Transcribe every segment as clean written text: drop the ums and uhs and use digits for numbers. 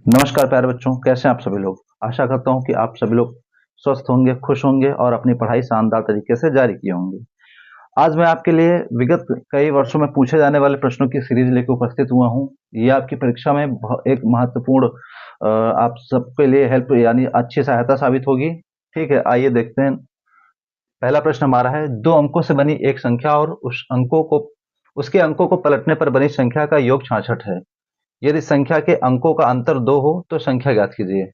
नमस्कार प्यारे बच्चों, कैसे हैं आप सभी लोग। आशा करता हूं कि आप सभी लोग स्वस्थ होंगे, खुश होंगे और अपनी पढ़ाई शानदार तरीके से जारी किए होंगे। आज मैं आपके लिए विगत कई वर्षों में पूछे जाने वाले प्रश्नों की सीरीज लेकर उपस्थित हुआ हूं। ये आपकी परीक्षा में एक महत्वपूर्ण आप सबके लिए हेल्प यानी अच्छी सहायता साबित होगी। ठीक है, आइए देखते हैं। पहला प्रश्न हमारा है, दो अंकों से बनी एक संख्या और उसके अंकों को पलटने पर बनी संख्या का योग 66 है। यदि संख्या के अंकों का अंतर 2 हो तो संख्या ज्ञात कीजिए।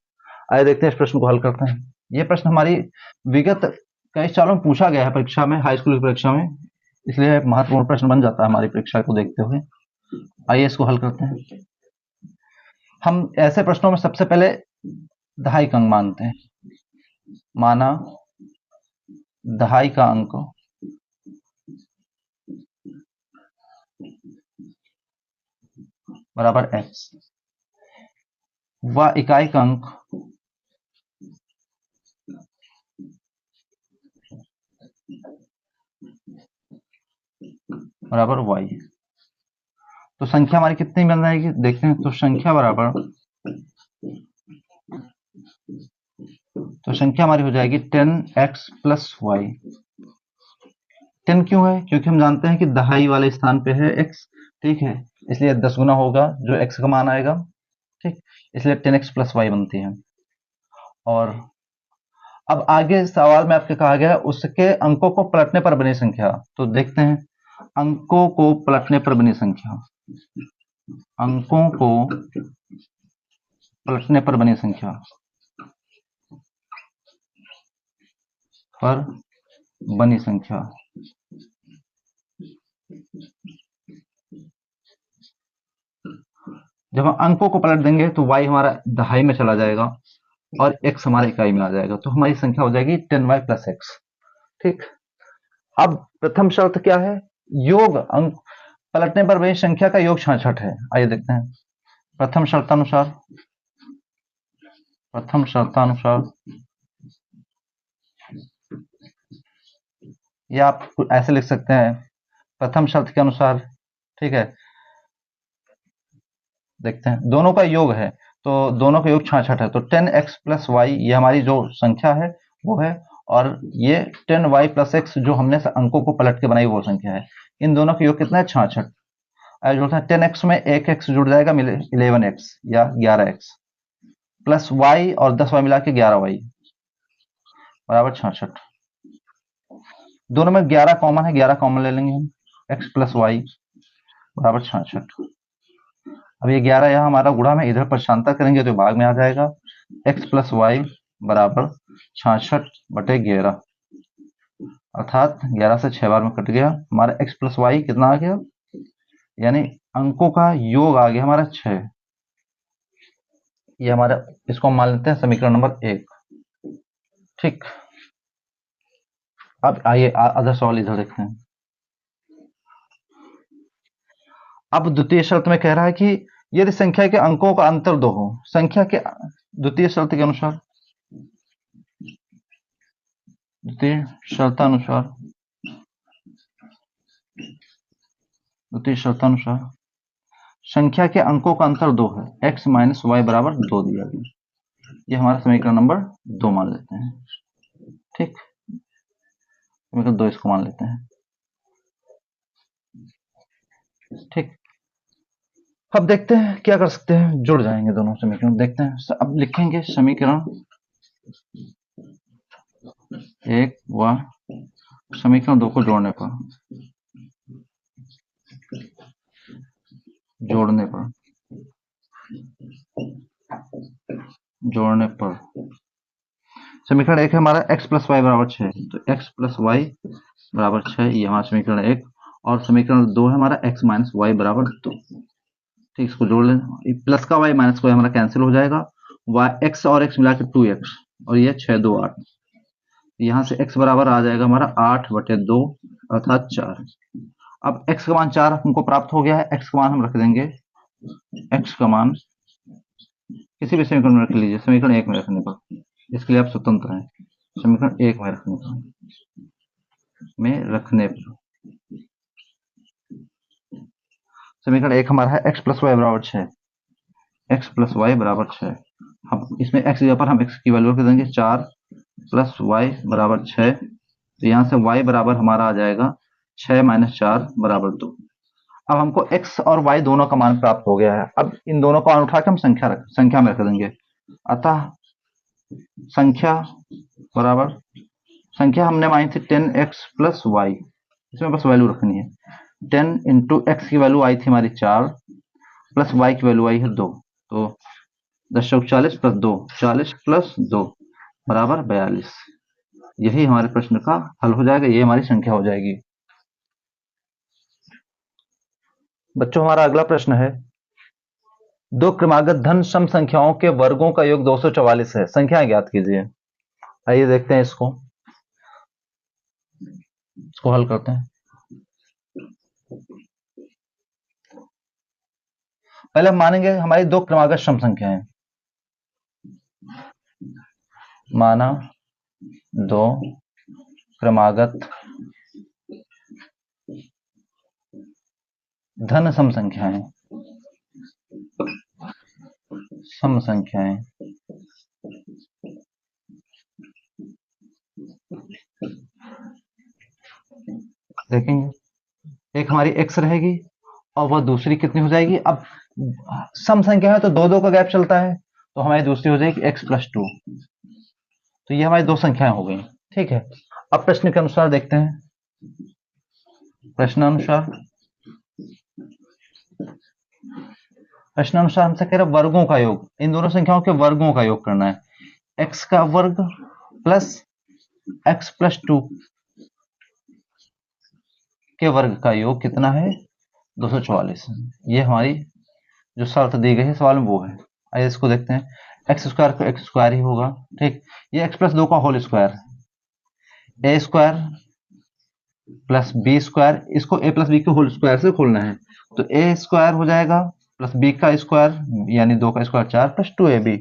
आइए देखते हैं, इस प्रश्न को हल करते हैं। ये प्रश्न हमारी विगत कई सालों में पूछा गया है परीक्षा में, हाई स्कूल की परीक्षा में, इसलिए महत्वपूर्ण प्रश्न बन जाता है हमारी परीक्षा को देखते हुए। आइए इसको हल करते हैं। हम ऐसे प्रश्नों में सबसे पहले दहाई का अंक मानते हैं। माना दहाई का अंक बराबर x व इकाई का अंक बराबर y। तो संख्या हमारी कितनी बन जाएगी देखते हैं। तो संख्या हमारी हो जाएगी 10x प्लस वाई। 10 क्यों है? क्योंकि हम जानते हैं कि दहाई वाले स्थान पे है x। ठीक है, इसलिए 10 गुना होगा जो x का मान आएगा। ठीक, इसलिए 10x प्लस वाई बनती है। और अब आगे सवाल में आपके कहा गया है उसके अंकों को पलटने पर बनी संख्या। तो देखते हैं, अंकों को पलटने पर बनी संख्या, अंकों को पलटने पर बनी संख्या पर बनी संख्या। जब हम अंकों को पलट देंगे तो y हमारा दहाई में चला जाएगा और x हमारे इकाई में आ जाएगा। तो हमारी संख्या हो जाएगी 10y प्लस x। ठीक, अब प्रथम शर्त क्या है? योग अंक पलटने पर बनी संख्या का योग 66 है। आइए देखते हैं। प्रथम शर्तानुसार या आप ऐसे लिख सकते हैं, प्रथम शर्त के अनुसार। ठीक है, देखते हैं, दोनों का योग है तो दोनों का योग 66 है। तो 10x प्लस वाई ये हमारी जो संख्या है वो है, और ये 10y प्लस एक्स जो हमने अंकों को पलट के बनाई वो संख्या है। इन दोनों का योग कितना है? 66। जोड़ते हैं, 10x में एक x जुड़ जाएगा, 11x या 11x प्लस y और 10y मिला के 11y बराबर 66। दोनों में 11 कॉमन है, 11 कॉमन ले लेंगे हम। x प्लस वाई बराबर 66। अब ये 11 यहाँ हमारा गुणा में, इधर पक्षांतर करेंगे तो भाग में आ जाएगा। x प्लस वाई बराबर 66/11, अर्थात 11 से 6 बार में कट गया। हमारा x प्लस वाई कितना आ गया? यानी अंकों का योग आ गया हमारा 6। ये हमारा, इसको हम मान लेते हैं समीकरण नंबर 1। ठीक, अब आइए अदर सवाल इधर देखते हैं। अब द्वितीय शर्त में कह रहा है कि यदि संख्या के अंकों का अंतर 2 हो, संख्या के द्वितीय शर्त के अनुसार, द्वितीय शर्तानुसार संख्या के अंकों का अंतर 2 है, x माइनस वाई बराबर 2 दिया गया। ये हमारा समीकरण नंबर 2 मान लेते हैं। ठीक, समीकरण 2 इसको मान लेते हैं। ठीक, अब देखते हैं क्या कर सकते हैं, जुड़ जाएंगे दोनों समीकरण। देखते हैं, अब लिखेंगे समीकरण 1 व समीकरण 2 को जोड़ने पर समीकरण 1 है हमारा x प्लस वाई बराबर 6। तो x प्लस वाई बराबर 6, ये हमारा समीकरण 1। और समीकरण 2 है हमारा x माइनस वाई बराबर 2। ठीक, इसको जोड़ लें, प्लस का y माइनस का y हमारा कैंसिल हो जाएगा। x और x मिला के 2x, और ये 6 2 8। यहाँ से x बराबर आ जाएगा हमारा 8/2 अर्थात 4। अब x का मान 4 हमको प्राप्त हो गया है। x का मान हम रख देंगे, x का मान किसी भी समीकरण में रख लीजिए, समीकरण 1 में रखने पर, इसके लिए आप स्वतंत्र हैं। समीकरण 1 में रखने पर समीकरण 1 हमारा है x प्लस वाई बराबर 6। x प्लस वाई बराबर 6। हम इसमें x की जगह पर हम x की वैल्यू रख देंगे 4 प्लस वाई बराबर 6। तो यहाँ से y बराबर हमारा आ जाएगा 6 माइनस 4 बराबर 2। अब हमको x और y दोनों का मान प्राप्त हो गया है। अब इन दोनों का मान उठा के हम संख्या में रख देंगे। अतः संख्या बराबर, संख्या हमने मानी थी 10x प्लस वाई, इसमें बस वैल्यू रखनी है। 10 इंटू एक्स की वैल्यू आई थी हमारी 4 प्लस वाई की वैल्यू आई है 2। तो 10 चौक 40 प्लस 2, 40 प्लस 2 बराबर 42। यही हमारे प्रश्न का हल हो जाएगा, ये हमारी संख्या हो जाएगी। बच्चों हमारा अगला प्रश्न है, दो क्रमागत धन सम संख्याओं के वर्गों का योग 244 है, संख्याएं ज्ञात कीजिए। आइए देखते हैं इसको हल करते हैं। पहले हम मानेंगे हमारी दो क्रमागत सम संख्याएं, माना दो क्रमागत धन सम संख्याएं, देखेंगे एक हमारी x रहेगी और वह दूसरी कितनी हो जाएगी। अब सम संख्या है तो दो दो का गैप चलता है, तो हमारी दूसरी हो जाएगी x प्लस 2। तो ये हमारी दो संख्याएं हो गई। ठीक है, अब प्रश्न के अनुसार देखते हैं। प्रश्नानुसार हमसे कह रहे वर्गों का योग, इन दोनों संख्याओं के वर्गों का योग करना है। x का वर्ग प्लस x प्लस 2 के वर्ग का योग कितना है, 244। ये हमारी जो शर्त दी गई है सवाल में वो है। आइए इसको देखते हैं। एक्स स्क्वायर को एक्स स्क्वायर ही होगा। ठीक, ये x प्लस 2 का होल स्क्वायर, ए स्क्वायर प्लस बी स्क्वायर, इसको ए प्लस बी के होल स्क्वायर से खोलना है। तो ए स्क्वायर हो जाएगा प्लस बी का स्क्वायर यानी 2 का स्क्वायर 4 प्लस 2ab।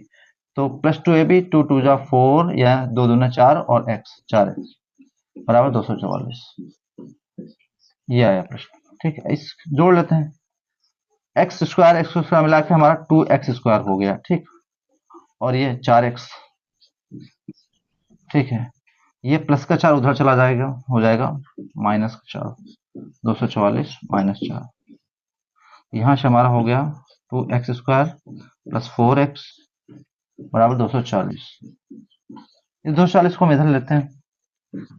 तो प्लस 2ab, 2 2 जा 4 या 2 दूना 4 और x 4x बराबर 244। ये आया प्रश्न। ठीक है, इस जोड़ लेते हैं। एक्स स्क्वायर मिला के हमारा 2x स्क्वायर हो गया। ठीक, और ये 4x। ठीक है, ये प्लस का 4 उधर चला जाएगा, हो जाएगा माइनस का 4, 244 माइनस 4। यहां से हमारा हो गया 2x स्क्वायर प्लस 4x बराबर 240। इस 240 को हम इधर लेते हैं,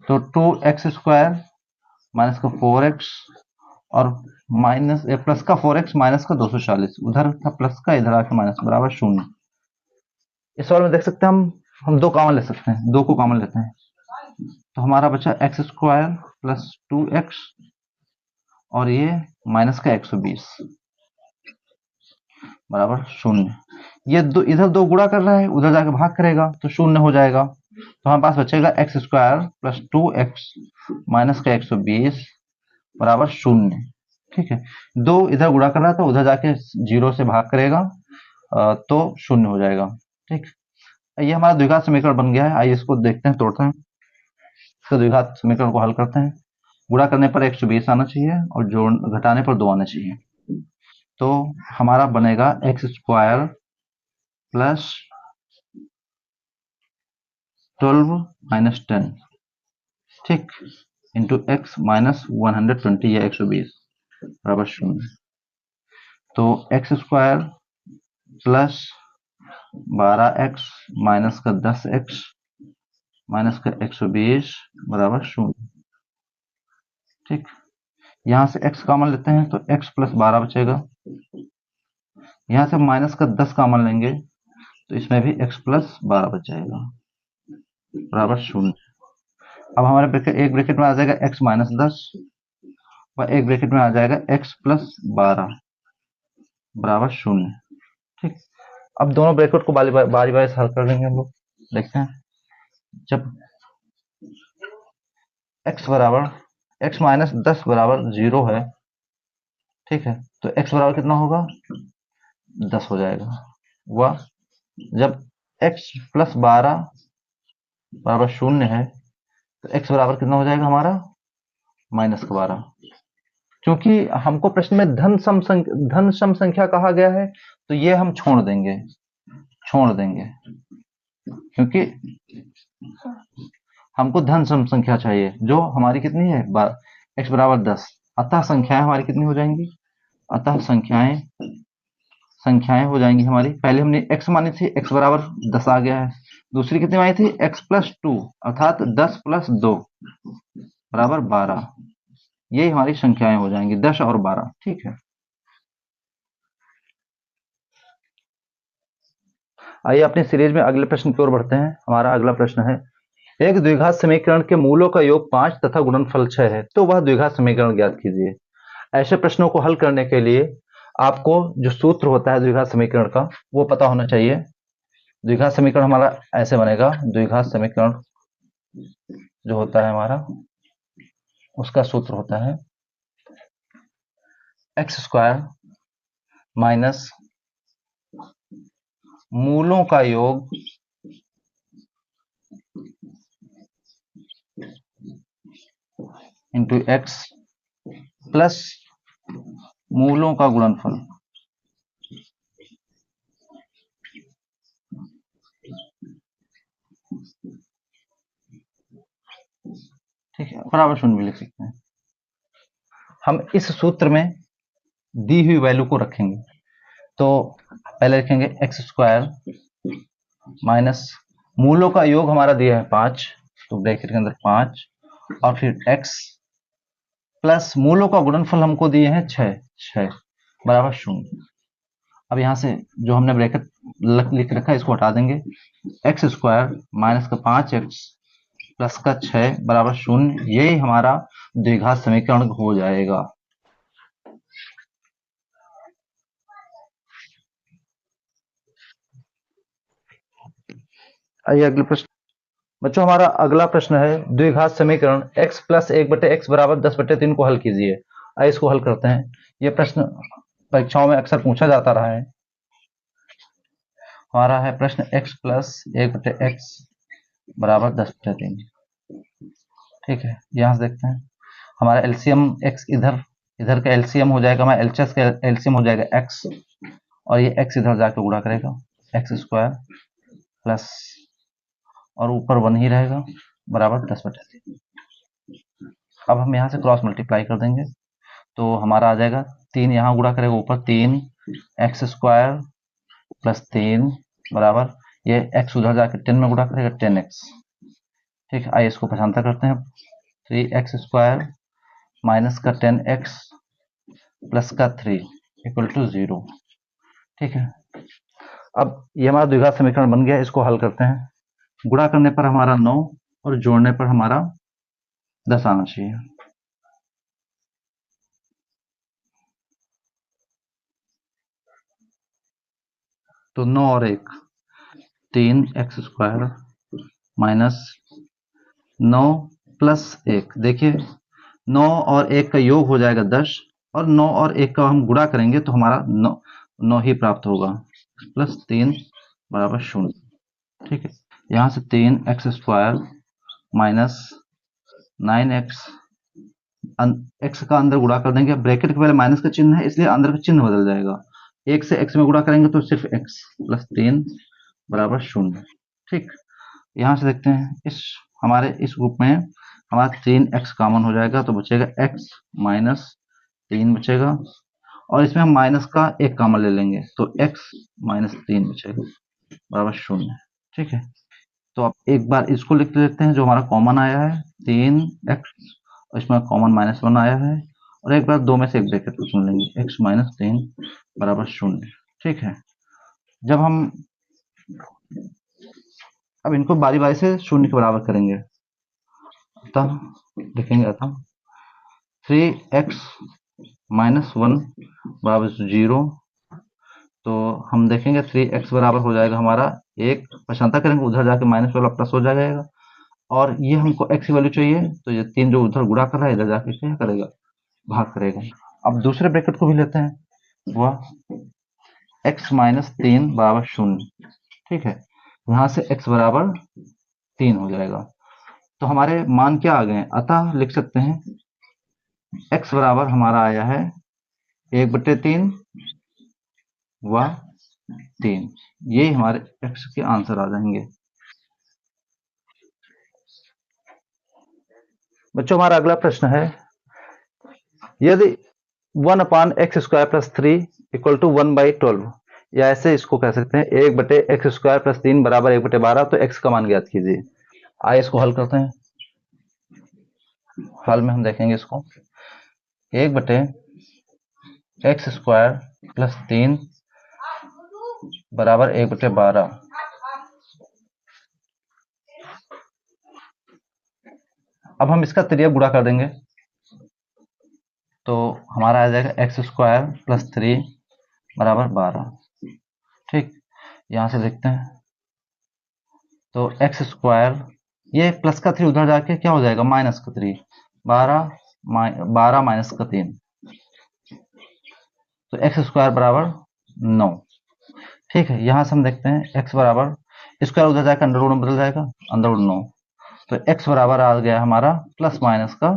तो 2x स्क्वायर माइनस का 4x और माइनस प्लस का 4x माइनस का 240, उधर था प्लस का, इधर आके माइनस बराबर 0। इस सवाल में देख सकते हैं हम दो कॉमन ले सकते हैं, दो को कॉमन लेते हैं। तो हमारा बचा एक्स स्क्वायर प्लस 2x और ये माइनस का 120 बराबर 0। ये दो इधर दो गुणा कर रहा है, उधर जाके भाग करेगा तो 0 हो जाएगा। तो हमारे पास बचेगा x square plus 2x minus का 120 बराबर 0। ठीक है, दो इधर गुणा कर रहा था, उधर जाके 0 से भाग करेगा तो 0 हो जाएगा। ठीक, ये हमारा द्विघात समीकरण बन गया है। आइए इसको देखते हैं, तोड़ते हैं। इसका द्विघात समीकरण को हल करते हैं। गुणा करने पर 120 आना चाहिए और जोड़ घटाने पर 2 आना चाहिए। तो हमारा बनेगा एक्स स्क्वायर प्लस 12 माइनस 10, ठीक, इंटू एक्स माइनस 120 या 120 बराबर 0। तो x square plus 12x minus का 10x माइनस का 120 बराबर 0। ठीक, यहां से x कॉमन लेते हैं तो x प्लस 12 बचेगा। यहां से माइनस का 10 कॉमन लेंगे तो इसमें भी x प्लस 12 बच जाएगा बराबर 0। अब हमारे एक ब्रैकेट में आ जाएगा x माइनस 10 और एक ब्रैकेट में आ जाएगा x प्लस 12 बराबर 0। ठीक, अब दोनों ब्रैकेट को बारी बारी से हल कर लेंगे हम लोग। देखते हैं, जब x बराबर x माइनस 10 बराबर 0 है, ठीक है, तो x बराबर कितना होगा, 10 हो जाएगा। वह जब x प्लस 12 बराबर 0 है तो x बराबर कितना हो जाएगा हमारा, माइनस का 12। क्योंकि हमको प्रश्न में धन सम संख्या कहा गया है, तो ये हम छोड़ देंगे, क्योंकि हमको धन सम संख्या चाहिए जो हमारी कितनी है, x बराबर 10। अतः संख्याएं हमारी कितनी हो जाएंगी, अतः संख्याएं हो जाएंगी हमारी, पहले हमने x मानी थी, x बराबर 10 आ गया है। दूसरी कितनी मानी थी, x प्लस 2 अर्थात 10 प्लस 2 बराबर 12। यही हमारी संख्याएं हो जाएंगी 10 और 12। ठीक है, आइए अपनी सीरीज में अगले प्रश्न की ओर बढ़ते हैं। हमारा अगला प्रश्न है, एक द्विघात समीकरण के मूलों का योग 5 तथा गुणनफल 6 है, तो वह द्विघात समीकरण ज्ञात कीजिए। ऐसे प्रश्नों को हल करने के लिए आपको जो सूत्र होता है द्विघात समीकरण का वो पता होना चाहिए। द्विघात समीकरण हमारा ऐसे बनेगा, द्विघात समीकरण जो होता है हमारा, उसका सूत्र होता है एक्स स्क्वायर माइनस मूलों का योग इंटू एक्स प्लस मूलों का गुणनफल। ठीक है, बराबर शून्य भी लिख सकते हैं। हम इस सूत्र में दी हुई वैल्यू को रखेंगे, तो पहले लिखेंगे एक्स स्क्वायर माइनस मूलों का योग हमारा दिया है 5, तो ब्रैकेट के अंदर 5, और फिर x प्लस मूलों का गुणनफल हमको दिए हैं 6 बराबर 0। अब यहां से जो हमने ब्रैकेट लिख रखा है इसको हटा देंगे, एक्स स्क्वायर माइनस का 5x प्लस का 6 बराबर 0। यही हमारा द्विघात समीकरण हो जाएगा। आइए अगले प्रश्न। बच्चों हमारा अगला प्रश्न है, द्विघात समीकरण x प्लस 1/x बराबर 10/3 को हल कीजिए। आइए इसको हल करते हैं। यह प्रश्न परीक्षाओं में अक्सर पूछा जाता रहा है। हमारा है प्रश्न x प्लस 1/x बराबर 10/3। ठीक है, यहां से देखते हैं हमारा एलसीएम x इधर का एलसीएम हो जाएगा, हमारा एलएचएस का एलसीएम हो जाएगा x, और ये x इधर जाकर गुणा करेगा, एक्स स्क्वायर प्लस और ऊपर 1 ही रहेगा बराबर 10/3। अब हम यहाँ से क्रॉस मल्टीप्लाई कर देंगे, तो हमारा आ जाएगा 3 यहाँ गुणा करेगा ऊपर 3 एक्स स्क्वायर प्लस 3 बराबर ये x उधर जाकर 10 में गुणा करेगा 10x। ठीक है, आइए इसको पहचानता करते हैं, 3x स्क्वायर माइनस का 10x प्लस का 3 इक्वल टू 0। ठीक है, अब ये हमारा द्विघात समीकरण बन गया। इसको हल करते हैं। गुणा करने पर हमारा 9 और जोड़ने पर हमारा 10 आना चाहिए। तो 9 और 1 3x स्क्वायर माइनस 9 प्लस 1, देखिए 9 और 1 का योग हो जाएगा 10, और 9 और 1 का हम गुणा करेंगे तो हमारा 9 ही प्राप्त होगा, प्लस 3 बराबर 0। ठीक है, यहाँ से 3x square minus 9x, x का अंदर गुणा कर देंगे, ब्रैकेट के पहले माइनस का चिन्ह है इसलिए अंदर का चिन्ह बदल जाएगा, 1 से x में गुणा करेंगे तो सिर्फ x प्लस 3 बराबर 0। ठीक, यहाँ से देखते हैं हमारे इस ग्रुप में हमारा 3x कॉमन हो जाएगा, तो बचेगा x माइनस 3 बचेगा, और इसमें हम माइनस का 1 कॉमन ले लेंगे तो x माइनस 3 बचेगा बराबर 0। ठीक है, तो अब एक बार इसको लिख लेते हैं जो हमारा कॉमन आया है 3x, और इसमें कॉमन -1 आया है, और एक बार 2 में से एक ब्रैकेट को चुन लेंगे, x माइनस 3 बराबर 0। ठीक है, जब हम अब इनको बारी बारी से 0 के बराबर करेंगे, अतः लिखेंगे अतः 3x माइनस 1 बराबर 0, तो हम देखेंगे 3x बराबर हो जाएगा हमारा 1, पछानता करेंगे उधर जाके माइनस वाला प्लस हो जाएगा, और ये हमको x की वैल्यू चाहिए, तो ये 3 जो उधर गुणा कर रहा है इधर जाके क्या करेगा, भाग करेगा। अब दूसरे ब्रैकेट को भी लेते हैं, वह x माइनस 3 बराबर 0। ठीक है, यहाँ से x बराबर 3 हो जाएगा, तो हमारे मान क्या आ गए, अतः लिख सकते हैं x बराबर हमारा आया है 1/3 व 3। ये हमारे x के आंसर आ जाएंगे। बच्चों हमारा अगला प्रश्न है, यदि 1/x² + 3 = 1/12, या ऐसे इसको कह सकते हैं 1/x² + 3 बराबर 1/12, तो x का मान ज्ञात कीजिए। आइए इसको हल करते हैं। हल में हम देखेंगे इसको 1/x² + 3 बराबर 1/12। अब हम इसका तिर्यक गुणा कर देंगे तो हमारा आ जाएगा x² + 3 बराबर 12। ठीक, यहां से देखते हैं तो x², ये प्लस का 3 उधर जाके क्या हो जाएगा, माइनस का 3, 12 माइनस का 3, तो x² बराबर 9। ठीक है, यहां से हम देखते हैं x बराबर, स्क्वायर उधर जाकर अंडर रूट में बदल जाएगा, अंडर रूट 9, तो x बराबर आ गया हमारा प्लस माइनस का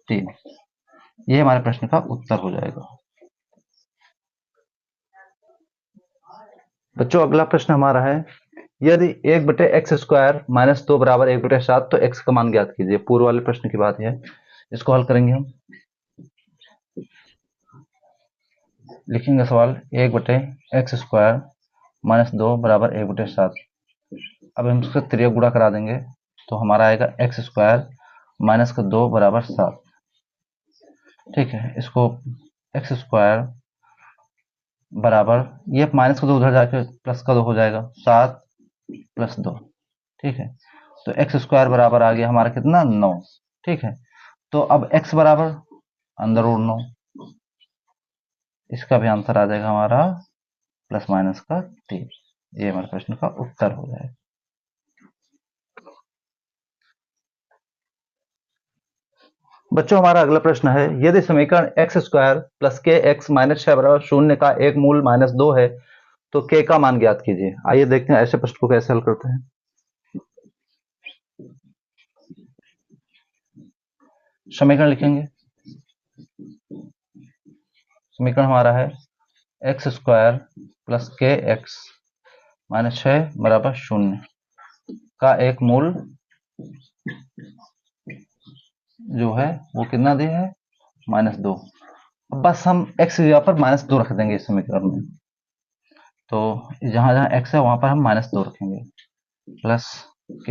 3। ये हमारे प्रश्न का उत्तर हो जाएगा। बच्चों अगला प्रश्न हमारा है, यदि 1/x² - 2 बराबर 1/7, तो x का मान ज्ञात कीजिए। पूर्व वाले प्रश्न की बात है, इसको हल करेंगे हम। लिखेंगे सवाल 1/x² - 2 बराबर 1/7। अब हम इसका तिर्यक गुणा करा देंगे तो हमारा आएगा x² माइनस का 2 बराबर 7। ठीक है, इसको x² बराबर, ये माइनस का 2 उधर जाके प्लस का 2 हो जाएगा, 7 + 2। ठीक है, तो x² बराबर आ गया हमारा कितना, 9। ठीक है, तो अब x बराबर अंदर रूट 9, इसका भी आंसर आ जाएगा हमारा प्लस माइनस का 3। ये हमारे प्रश्न का उत्तर हो जाएगा। बच्चों हमारा अगला प्रश्न है, यदि समीकरण x² + kx - 6 बराबर 0 का एक मूल -2 है, तो k का मान ज्ञात कीजिए। आइए देखते हैं ऐसे प्रश्न को कैसे हल करते हैं। समीकरण लिखेंगे, समीकरण हमारा है x² + kx - 6 बराबर 0 का एक मूल जो है वो कितना दिया है, -2। अब बस हम x की जगह पर -2 रख देंगे इस समीकरण में, तो जहां जहां x है वहां पर हम -2 रखेंगे, प्लस k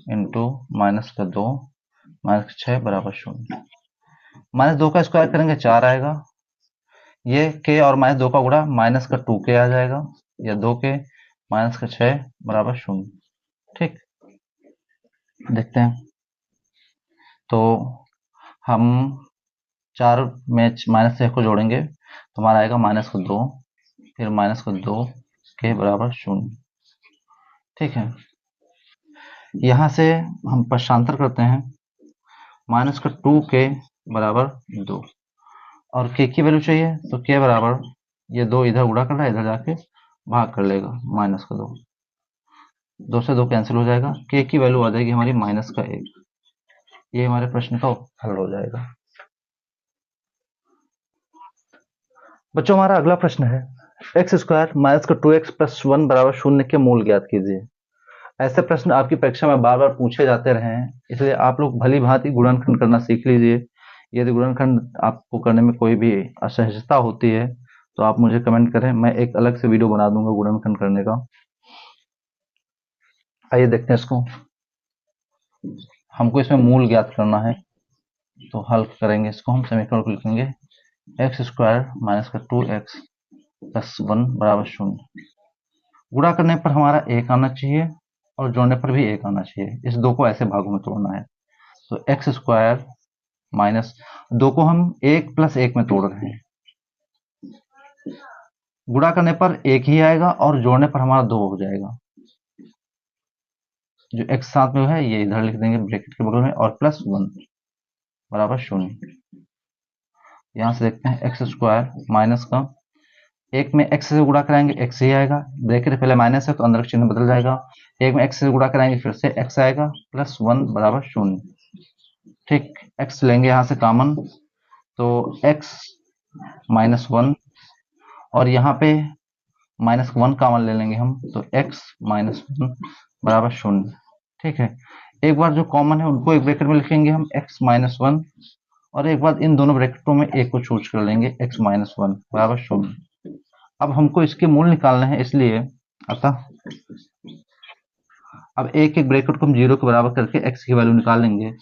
इंटू -2 -6 बराबर 0। -2 का स्क्वायर करेंगे 4 आएगा, ये k और -2 का गुणा -2k आ जाएगा, या 2k -6 बराबर 0। ठीक, देखते हैं तो हम 4 में -6 को जोड़ेंगे तो हमारा आएगा -2, फिर -2 के बराबर 0। ठीक है, यहां से हम पक्षांतर करते हैं, -2 के बराबर 2, और k की वैल्यू चाहिए तो k बराबर, ये 2 इधर गुणा कर रहा है, इधर जाके भाग कर लेगा, -2, 2 से 2 कैंसिल हो जाएगा, k की वैल्यू आ जाएगी हमारी -1। ये हमारे प्रश्न का हल हो जाएगा। बच्चों हमारा अगला प्रश्न है, x² - 2x + 1 बराबर 0 के मूल ज्ञात कीजिए। ऐसे प्रश्न आपकी परीक्षा में बार बार पूछे जाते रहे हैं, इसलिए आप लोग भली भांति गुणनखंड करना सीख लीजिए। यदि गुणनखंड आपको करने में कोई भी असहजता होती है तो आप मुझे कमेंट करें, मैं एक अलग से वीडियो बना दूंगा गुणनखंड करने का। आइए देखते हैं इसको, हमको इसमें मूल ज्ञात करना है तो हल करेंगे इसको। हम समीकरण को लिखेंगे x² - 2x + 1 बराबर 0। गुणा करने पर हमारा 1 आना चाहिए और जोड़ने पर भी 1 आना चाहिए। इस 2 को ऐसे भागों में तोड़ना है, तो x² माइनस 2 को हम 1 + 1 में तोड़ रहे हैं, गुणा करने पर 1 ही आएगा और जोड़ने पर हमारा 2 हो जाएगा। जो x साथ में है ये इधर लिख देंगे ब्रैकेट के बगल में, और +1 बराबर 0। यहां से देखते हैं x² माइनस का 1 में x से गुणा कराएंगे x ही आएगा, ब्रैकेट पहले माइनस है तो अंदर चिन्ह बदल जाएगा, 1 में x से गुणा कराएंगे फिर से x आएगा, +1 बराबर 0। ठीक, x लेंगे यहां से कॉमन, तो x माइनस वन, और यहाँ पे माइनस वन कॉमन ले लेंगे हम, तो x माइनस वन बराबर शून्य। ठीक है, एक बार जो कॉमन है उनको एक ब्रैकेट में लिखेंगे हम x माइनस वन, और एक बार इन दोनों ब्रैकेटों में एक को चूज कर लेंगे, x माइनस वन बराबर शून्य। अब हमको इसके मूल निकालने हैं, इसलिए अतः अब एक एक ब्रैकेट को हम जीरो के बराबर करके x की वैल्यू निकाल लेंगे।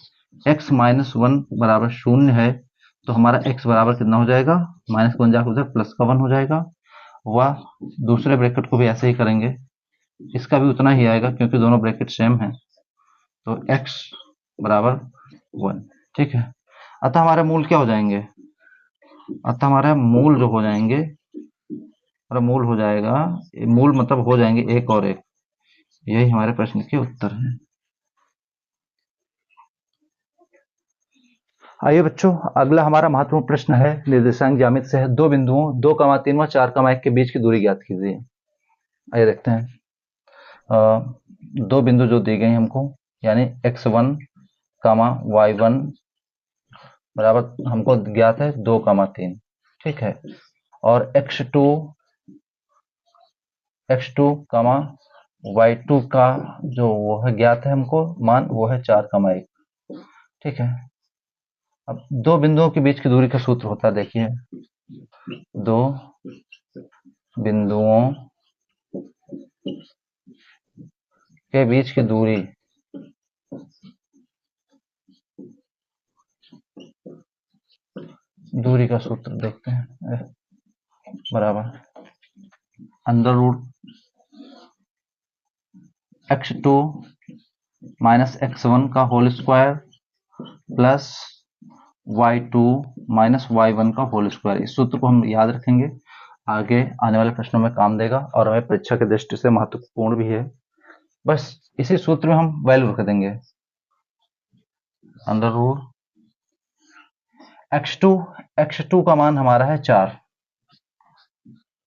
x माइनस वन बराबर शून्य है, तो हमारा x बराबर कितना हो जाएगा, माइनस वन जाकर उधर प्लस का वन हो जाएगा। वह दूसरे ब्रैकेट को भी ऐसे ही करेंगे, इसका भी उतना ही आएगा क्योंकि दोनों ब्रैकेट सेम है, तो x बराबर वन। ठीक है, अतः हमारे मूल क्या हो जाएंगे, अतः हमारे मूल जो हो जाएंगे, हमारा मूल हो जाएगा, मूल मतलब हो जाएंगे एक और एक। यही हमारे प्रश्न के उत्तर हैं। आइए बच्चों, अगला हमारा महत्वपूर्ण प्रश्न है, निर्देशांक ज्यामिति से है। दो बिंदुओं 2, 3 व 4, 1 के बीच की दूरी ज्ञात कीजिए। आइए देखते हैं। दो बिंदु जो दी गई हमको, यानी x1, y1 बराबर हमको ज्ञात है 2, 3। ठीक है, और x2, y2 का जो वो है ज्ञात है हमको मान, वो है 4, 1। ठीक है, अब दो बिंदुओं के बीच की दूरी का सूत्र होता है, देखिए, दो बिंदुओं के बीच की दूरी का सूत्र देखते हैं, बराबर under root x2 minus x1 का whole square plus y2 minus y1 का होल स्क्वायर। इस सूत्र को हम याद रखेंगे, आगे आने वाले प्रश्नों में काम देगा और हमें परीक्षा की दृष्टि से महत्वपूर्ण भी है। बस इसी सूत्र में हम वैल्यू रख देंगे, अंडर रूट x2 का मान हमारा है 4,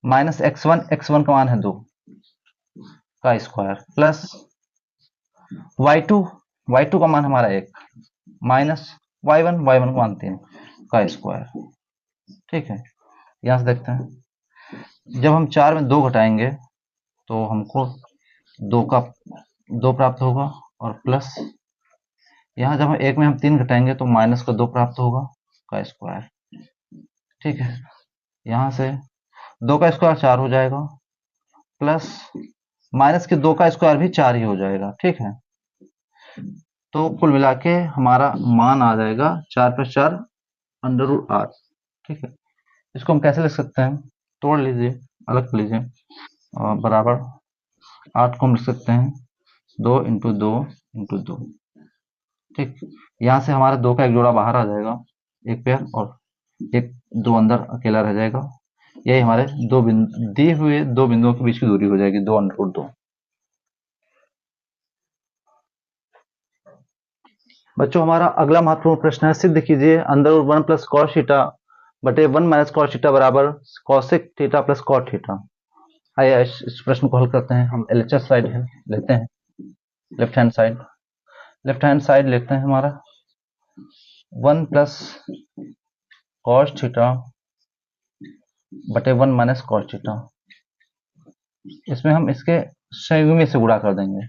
माइनस x1 का मान है 2 का स्क्वायर, प्लस y2 का मान हमारा 1, माइनस y1 का मान 3 का स्क्वायर। ठीक है, यहां से देखते हैं, जब हम 4 में 2 घटाएंगे तो हमको 2 प्राप्त होगा, और प्लस यहाँ जब हम 1 में हम 3 घटाएंगे तो माइनस का 2 प्राप्त होगा का स्क्वायर। ठीक है, यहाँ से 2 का स्क्वायर 4 हो जाएगा, प्लस माइनस के 2 का स्क्वायर भी 4 ही हो जाएगा। ठीक है, तो कुल मिला के हमारा मान आ जाएगा 4 + 4 अंडर रूट 8। ठीक है, इसको हम कैसे लिख सकते हैं, तोड़ लीजिए, अलग कर लीजिए, बराबर 8 को हम लिख सकते हैं 2 × 2 × 2। ठीक, यहाँ से हमारा 2 का एक जोड़ा बाहर आ जाएगा, एक पेयर, और एक 2 अंदर अकेला रह जाएगा। यही हमारे दिए हुए दो बिंदुओं के बीच की दूरी हो जाएगी, 2 अंडर रूट 2। बच्चों, हमारा अगला महत्वपूर्ण प्रश्न है, सिद्ध कीजिए अंडर रूट 1 + cos थीटा बटे 1 - cos थीटा बराबर cosec थीटा + cot थीटा। आइए इस प्रश्न को हल करते हैं। हम LHS साइड लेते हैं, लेफ्ट हैंड साइड लेते हैं हमारा 1 + cos थीटा बटे 1 - cos थीटा। इसमें हम इसके संयुग्मी से गुणा कर देंगे,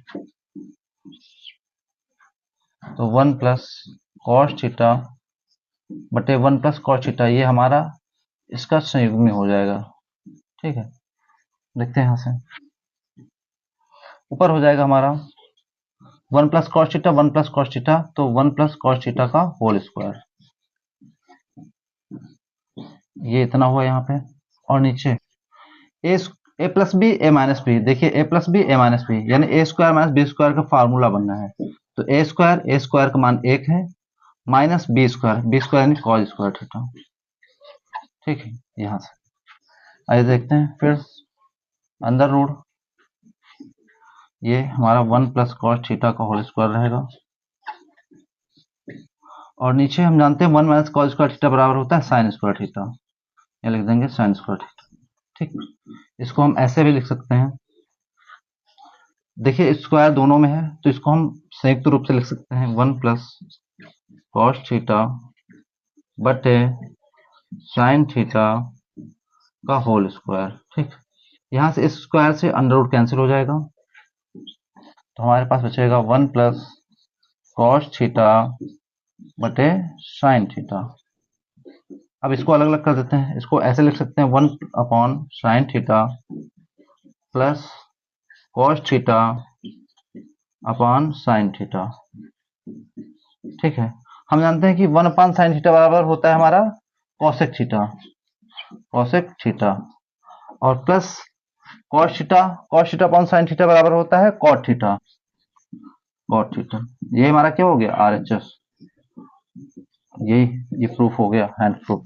तो 1 + cos थीटा बटे 1 + cos थीटा, ये हमारा इसका संयुग्मी हो जाएगा। ठीक है, देखते हैं यहां से, ऊपर हो जाएगा हमारा 1 + cos थीटा 1 + cos थीटा, तो 1 + cos थीटा का होल स्क्वायर, ये इतना हुआ यहाँ पे, और नीचे a + b a - b, देखिए a + b a - b यानी a² - b² का फार्मूला बनना है, तो a² का मान 1 है, माइनस b² यानी cos स्क्वायर थीटा। ठीक है, यहां से आइए देखते हैं, फिर अंडर रूट ये हमारा 1 + cos थीटा का होल स्क्वायर रहेगा, और नीचे हम जानते हैं 1 - cos स्क्वायर थीटा बराबर होता है sin स्क्वायर थीटा, ये लिख देंगे sin स्क्वायर थीटा। ठीक, इसको हम ऐसे भी लिख सकते हैं, देखिए स्क्वायर दोनों में है तो इसको हम संयुक्त रूप से लिख सकते हैं 1 + cos थीटा बटे साइन थीटा का होल स्क्वायर। ठीक, यहां से इस स्क्वायर से अंडर रूट कैंसिल हो जाएगा, तो हमारे पास बचेगा 1 प्लस कॉस थीटा बटे साइन थीटा। अब इसको अलग अलग कर देते हैं, इसको ऐसे लिख सकते हैं 1 upon sine theta plus cos theta upon sine theta. ठीक है, हम जानते हैं कि 1 अपॉन साइन थीटा बराबर होता है हमारा कॉसेक थीटा, कॉसेक थीटा, और plus cos theta upon sine theta बराबर होता है कॉट थीटा, कॉट थीटा। ये हमारा क्या हो गया, आरएचएस। ये प्रूफ हो गया, हैंड प्रूफ।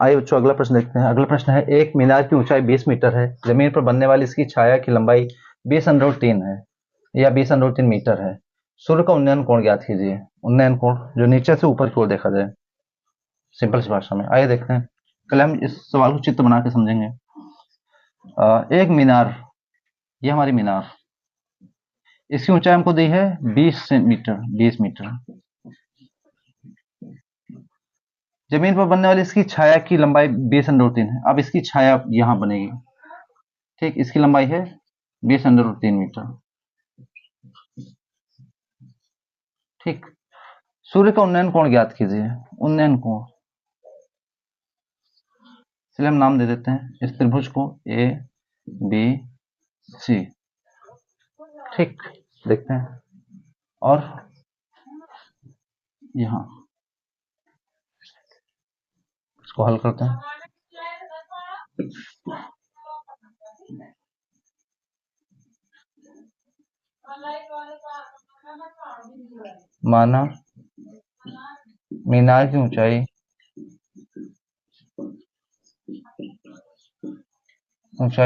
आइए बच्चों अगला प्रश्न देखते हैं। अगला प्रश्न है, एक मीनार की ऊंचाई 20 मीटर है, जमीन पर बनने वाली इसकी छाया की लंबाई 20√3 है या 20√3 मीटर है। सूर्य का उन्नयन कोण ज्ञात कीजिए। उन्नयन कोण जो नीचे से ऊपर की ओर देखा जाए, सिंपल सी भाषा में। आइए देखते हैं, पहले हम इस सवाल को चित्र बना के समझेंगे। एक मीनार, ये हमारी मीनार, इसकी ऊंचाई हमको दी है 20 मीटर, 20 मीटर। जमीन पर बनने वाली इसकी छाया की लंबाई 20√3 है। अब इसकी छाया यहां बनेगी, ठीक, इसकी लंबाई है 20√3 मीटर। ठीक, सूर्य का उन्नयन कोण ज्ञात कीजिए। उन्नयन कोण, चलिए हम नाम दे देते हैं इस त्रिभुज को ए बी सी। ठीक, देखते हैं, और यहां इसको हल करते हैं। माना मीनार की ऊंचाई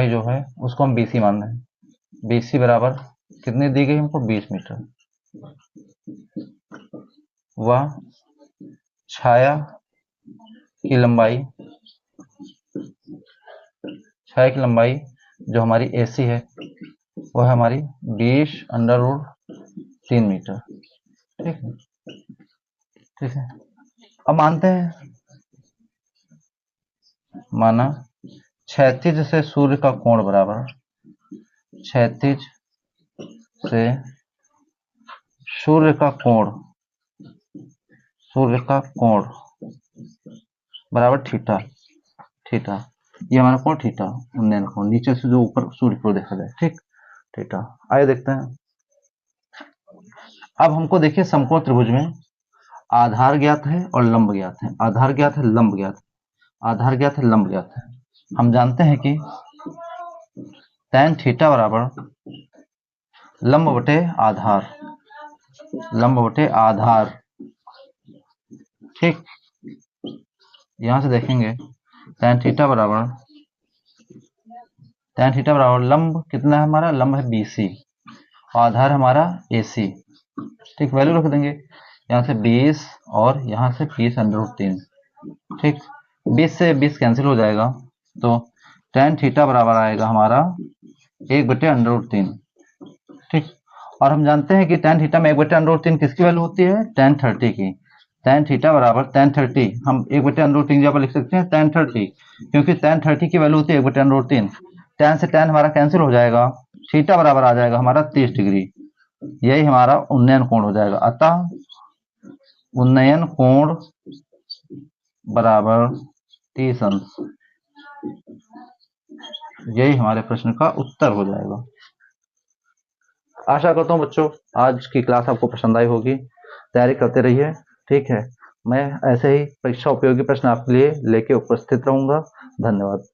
जो है उसको हम बीसी मान रहे हैं। बीसी बराबर कितनी दी गई हमको, 20 मीटर। वह छाया की लंबाई, छाया की लंबाई जो हमारी एसी है वह हमारी 20√3 मीटर। ठीक है, ठीक है। अब मानते हैं, माना क्षैतिज से सूर्य का कोण बराबर, क्षैतिज से सूर्य का कोण, सूर्य का कोण बराबर थीटा, थीटा, ये हमारा कोण थीटा, उन्नयन कोण, नीचे से जो ऊपर सूर्य को देखा जाए। ठीक, थीटा। आइए देखते हैं, अब हमको देखिए समकोण त्रिभुज में आधार ज्ञात है और लंब ज्ञात है। आधार ज्ञात है, लंब ज्ञात है, आधार ज्ञात है, लंब ज्ञात है। हम जानते हैं कि tan थीटा बराबर लंब बटे आधार, लंब बटे आधार। ठीक, यहां से देखेंगे tan थीटा बराबर, tan थीटा बराबर लंब कितना है हमारा, लंब है BC, आधार हमारा AC। ठीक, वैल्यू रख देंगे यहाँ से 20 और यहाँ से 20√3। ठीक, 20 से 20 कैंसिल हो जाएगा, तो tan थीटा बराबर आएगा हमारा 1/√3। ठीक, और हम जानते हैं कि tan थीटा में 1/√3 किसकी वैल्यू होती है, tan 30 की। tan थीटा बराबर tan 30, हम 1/√3 जगह पर लिख सकते हैं tan 30, क्योंकि tan 30 की वैल्यू होती है 1/√3। tan से tan हमारा कैंसिल हो जाएगा, थीटा बराबर आ जाएगा हमारा 30 डिग्री। यही हमारा उन्नयन कोण हो जाएगा। अतः उन्नयन कोण बराबर 30 अंश। यही हमारे प्रश्न का उत्तर हो जाएगा। आशा करता हूँ बच्चों आज की क्लास आपको पसंद आई होगी। तैयारी करते रहिए, ठीक है। मैं ऐसे ही परीक्षा उपयोगी प्रश्न आपके लिए लेके उपस्थित रहूंगा। धन्यवाद।